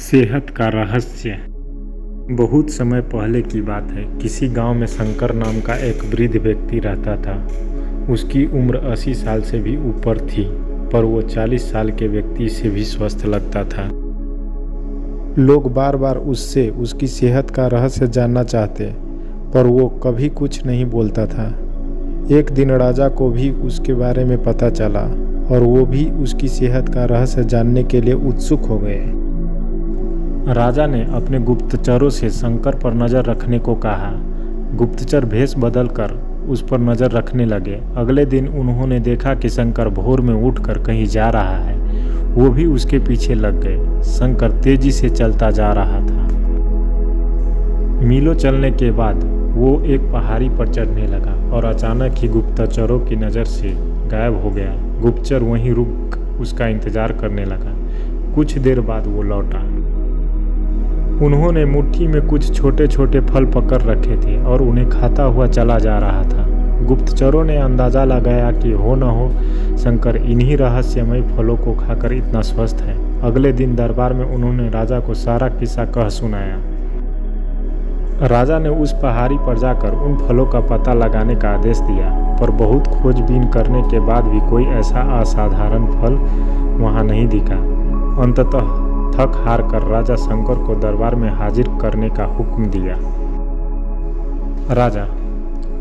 सेहत का रहस्य। बहुत समय पहले की बात है। किसी गांव में शंकर नाम का एक वृद्ध व्यक्ति रहता था। उसकी उम्र 80 साल से भी ऊपर थी, पर वो 40 साल के व्यक्ति से भी स्वस्थ लगता था। लोग बार बार उससे उसकी सेहत का रहस्य जानना चाहते, पर वो कभी कुछ नहीं बोलता था। एक दिन राजा को भी उसके बारे में पता चला और वो भी उसकी सेहत का रहस्य जानने के लिए उत्सुक हो गए। राजा ने अपने गुप्तचरों से शंकर पर नज़र रखने को कहा। गुप्तचर भेष बदलकर उस पर नज़र रखने लगे। अगले दिन उन्होंने देखा कि शंकर भोर में उठकर कहीं जा रहा है। वो भी उसके पीछे लग गए। शंकर तेजी से चलता जा रहा था। मीलों चलने के बाद वो एक पहाड़ी पर चढ़ने लगा और अचानक ही गुप्तचरों की नज़र से गायब हो गया। गुप्तचर वहीं रुक उसका इंतजार करने लगा। कुछ देर बाद वो लौटा। उन्होंने मुट्ठी में कुछ छोटे छोटे फल पकड़ रखे थे और उन्हें खाता हुआ चला जा रहा था। गुप्तचरों ने अंदाज़ा लगाया कि हो न हो शंकर इन्हीं रहस्यमय फलों को खाकर इतना स्वस्थ है। अगले दिन दरबार में उन्होंने राजा को सारा किस्सा कह सुनाया। राजा ने उस पहाड़ी पर जाकर उन फलों का पता लगाने का आदेश दिया, पर बहुत खोजबीन करने के बाद भी कोई ऐसा असाधारण फल वहाँ नहीं दिखा। अंततः थक हार कर राजा शंकर को दरबार में हाजिर करने का हुक्म दिया। राजा,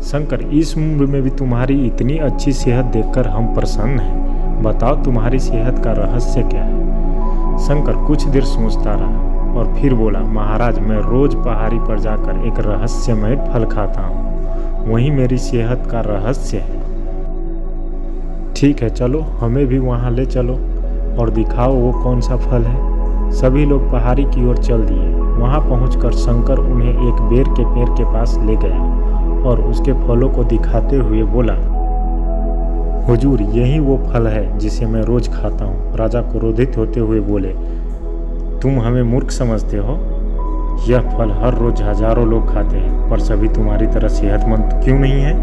शंकर, इस उम्र में भी तुम्हारी इतनी अच्छी सेहत देखकर हम प्रसन्न हैं। बताओ तुम्हारी सेहत का रहस्य क्या है? शंकर कुछ देर सोचता रहा और फिर बोला, महाराज, मैं रोज पहाड़ी पर जाकर एक रहस्यमय फल खाता हूँ। वही मेरी सेहत का रहस्य है। ठीक है, चलो, हमें भी वहाँ ले चलो और दिखाओ वो कौन सा फल है। सभी लोग पहाड़ी की ओर चल दिए। वहाँ पहुंचकर शंकर उन्हें एक बेर के पेड़ के पास ले गया और उसके फलों को दिखाते हुए बोला, हुजूर, यही वो फल है जिसे मैं रोज खाता हूँ। राजा क्रोधित होते हुए बोले, तुम हमें मूर्ख समझते हो? यह फल हर रोज हजारों लोग खाते हैं, पर सभी तुम्हारी तरह सेहतमंद क्यों नहीं है?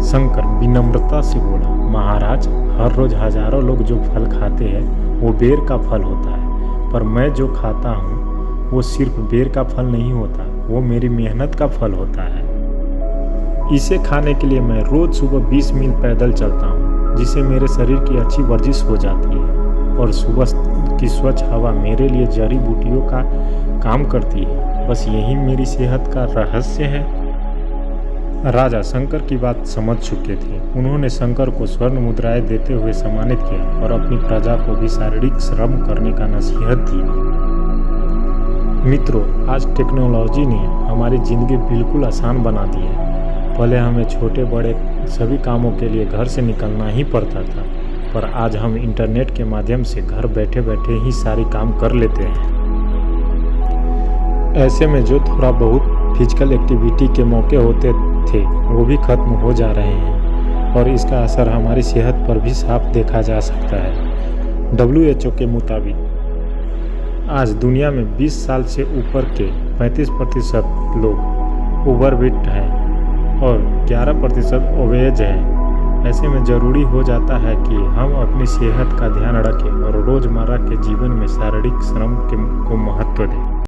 शंकर विनम्रता से बोला, महाराज, हर रोज हजारों लोग जो फल खाते हैं वो बेर का फल होता है, पर मैं जो खाता हूँ वो सिर्फ बेर का फल नहीं होता, वो मेरी मेहनत का फल होता है। इसे खाने के लिए मैं रोज सुबह 20 मील पैदल चलता हूँ, जिससे मेरे शरीर की अच्छी वर्जिश हो जाती है और सुबह की स्वच्छ हवा मेरे लिए जड़ी बूटियों का काम करती है। बस यही मेरी सेहत का रहस्य है। राजा शंकर की बात समझ चुके थे। उन्होंने शंकर को स्वर्ण मुद्राएं देते हुए सम्मानित किया और अपनी प्रजा को भी शारीरिक श्रम करने का नसीहत दी। मित्रों, आज टेक्नोलॉजी ने हमारी ज़िंदगी बिल्कुल आसान बना दी है। पहले हमें छोटे बड़े सभी कामों के लिए घर से निकलना ही पड़ता था, पर आज हम इंटरनेट के माध्यम से घर बैठे बैठे ही सारी काम कर लेते हैं। ऐसे में जो थोड़ा बहुत फिजिकल एक्टिविटी के मौके होते थे वो भी खत्म हो जा रहे हैं और इसका असर हमारी सेहत पर भी साफ देखा जा सकता है। WHO के मुताबिक आज दुनिया में 20 साल से ऊपर के 35% लोग ओवरवेट हैं और 11% ओबेज हैं। ऐसे में ज़रूरी हो जाता है कि हम अपनी सेहत का ध्यान रखें और रोज़मर्रा के जीवन में शारीरिक श्रम को महत्व दें।